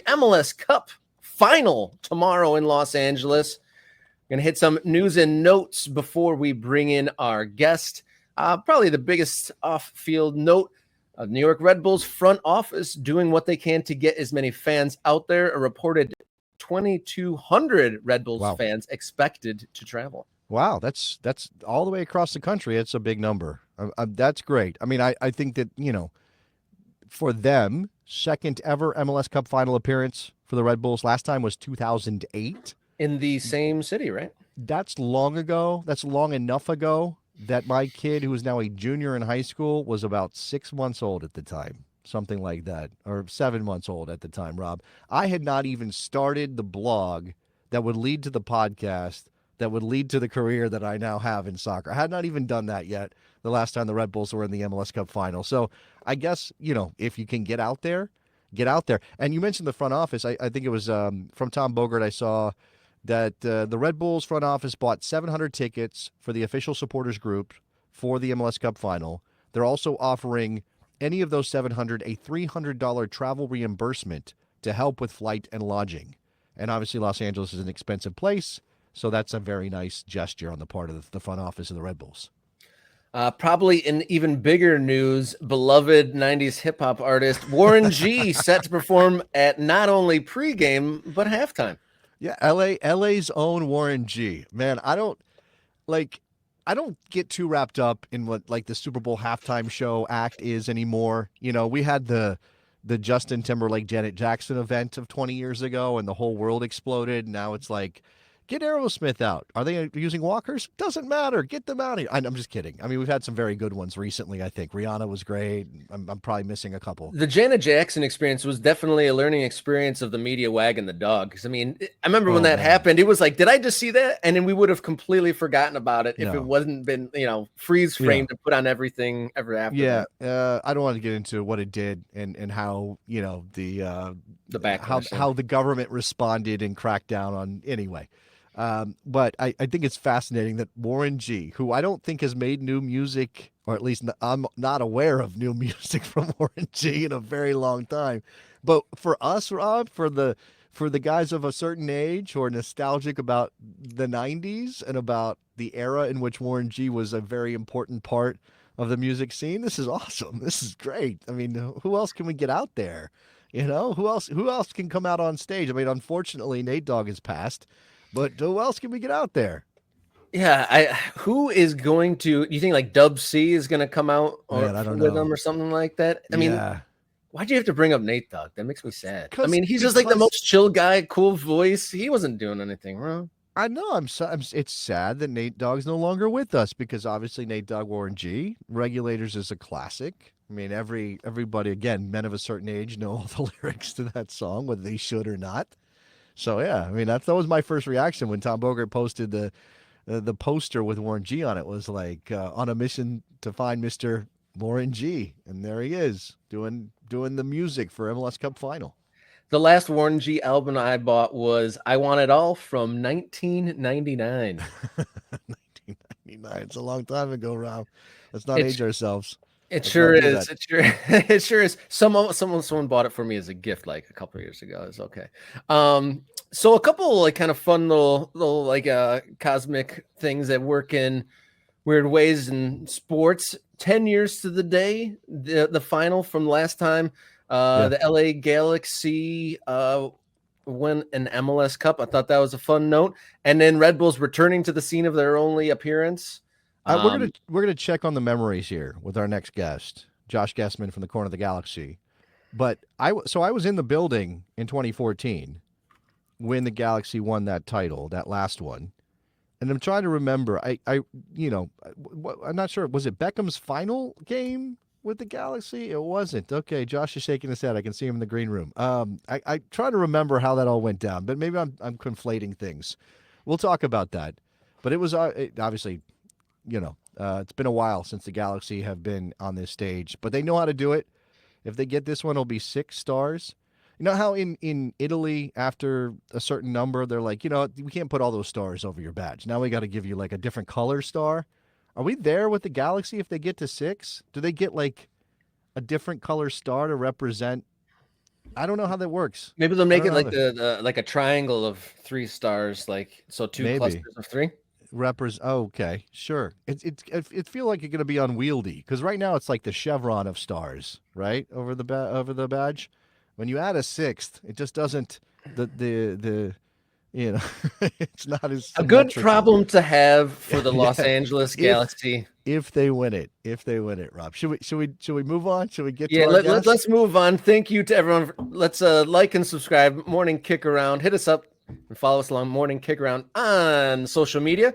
MLS Cup final tomorrow in Los Angeles. Going to hit some news and notes before we bring in our guest. Probably the biggest off-field note, New York Red Bulls front office doing what they can to get as many fans out there. A reported 2,200 Red Bulls fans expected to travel. Wow, that's all the way across the country. It's a big number. That's great. I mean, I think that, for them, second ever MLS Cup final appearance for the Red Bulls. Last time was 2008. In the same city, right? That's long ago. That's long enough ago that my kid, who is now a junior in high school, was about 6 months old at the time. Something like that. Or 7 months old at the time, Rob. I had not even started the blog that would lead to the podcast that would lead to the career that I now have in soccer. I had not even done that yet the last time the Red Bulls were in the MLS Cup final. So I guess, if you can get out there, get out there. And you mentioned the front office. I think it was from Tom Bogert I saw that the Red Bulls front office bought 700 tickets for the official supporters group for the MLS Cup final. They're also offering any of those 700 a $300 travel reimbursement to help with flight and lodging. And obviously Los Angeles is an expensive place, so that's a very nice gesture on the part of the front office of the Red Bulls. Probably in even bigger news, beloved 90s hip-hop artist Warren G set to perform at not only pregame, but halftime. Yeah, LA's own Warren G. Man, I don't get too wrapped up in what like the Super Bowl halftime show act is anymore. We had the Justin Timberlake Janet Jackson event of 20 years ago and the whole world exploded. Now it's like, get Aerosmith out. Are they using walkers? Doesn't matter. Get them out of here. I'm just kidding. I mean, we've had some very good ones recently, I think. Rihanna was great. I'm probably missing a couple. The Janet Jackson experience was definitely a learning experience of the media wagging the dog. Because, I mean, I remember when that happened, it was like, did I just see that? And then we would have completely forgotten about it if it wasn't been, freeze framed and put on everything ever after that. I don't want to get into what it did and how, the backlash, how the government responded and cracked down on anyway. But I think it's fascinating that Warren G, who I don't think has made new music, or at least I'm not aware of new music from Warren G in a very long time. But for us, Rob, for the guys of a certain age who are nostalgic about the 90s and about the era in which Warren G was a very important part of the music scene, this is awesome. This is great. I mean, who else can we get out there? Who else can come out on stage? I mean, unfortunately, Nate Dogg has passed. But who else can we get out there? Yeah, who is going to? You think like Dub C is going to come out with them or something like that? I mean, why'd you have to bring up Nate Dogg? That makes me sad. I mean, he's just like the most chill guy, cool voice. He wasn't doing anything wrong. I know. It's sad that Nate Dogg's no longer with us because obviously Nate Dogg, Warren G, Regulators is a classic. I mean, everybody, again, men of a certain age know all the lyrics to that song, whether they should or not. So, yeah, I mean, that was my first reaction when Tom Bogert posted the poster with Warren G on it. Was like, on a mission to find Mr. Warren G. And there he is doing the music for MLS Cup final. The last Warren G album I bought was I Want It All from 1999. 1999. It's a long time ago, Rob. Let's not age ourselves. It sure is. It sure is. Someone bought it for me as a gift like a couple of years ago. It's okay. So a couple like kind of fun little like cosmic things that work in weird ways in sports. 10 years to the day, the final from last time, the LA Galaxy won an MLS Cup. I thought that was a fun note. And then Red Bulls returning to the scene of their only appearance. We're gonna check on the memories here with our next guest, Josh Gessman from the Corner of the Galaxy. But I was in the building in 2014 when the Galaxy won that title, that last one, and I'm trying to remember. I'm not sure. Was it Beckham's final game with the Galaxy? It wasn't. Okay, Josh is shaking his head. I can see him in the green room. I try to remember how that all went down, but maybe I'm conflating things. We'll talk about that. But it was obviously. It's been a while since the Galaxy have been on this stage, but they know how to do it. If they get this one, it'll be 6 stars. You know how in Italy, after a certain number, they're like, we can't put all those stars over your badge. Now we got to give you like a different color star. Are we there with the Galaxy if they get to 6? Do they get like a different color star to represent I don't know how that works. Maybe they'll I make don't it know how like that, the like a triangle of 3 stars, like so 2 maybe. clusters of 3. Oh, okay, sure. It feel like it's gonna be unwieldy because right now it's like the chevron of stars, right, over the badge. When you add a sixth, it just doesn't the you know it's not as A good symmetrical. problem to have for the Los Yeah, Angeles if Galaxy. if they win it, Rob. Should we move on? Should we get to Yeah, our guest? let's move on. Thank you to everyone. Let's like and subscribe. Morning Kick Around. Hit us up and follow us along Morning Kick Around on social media.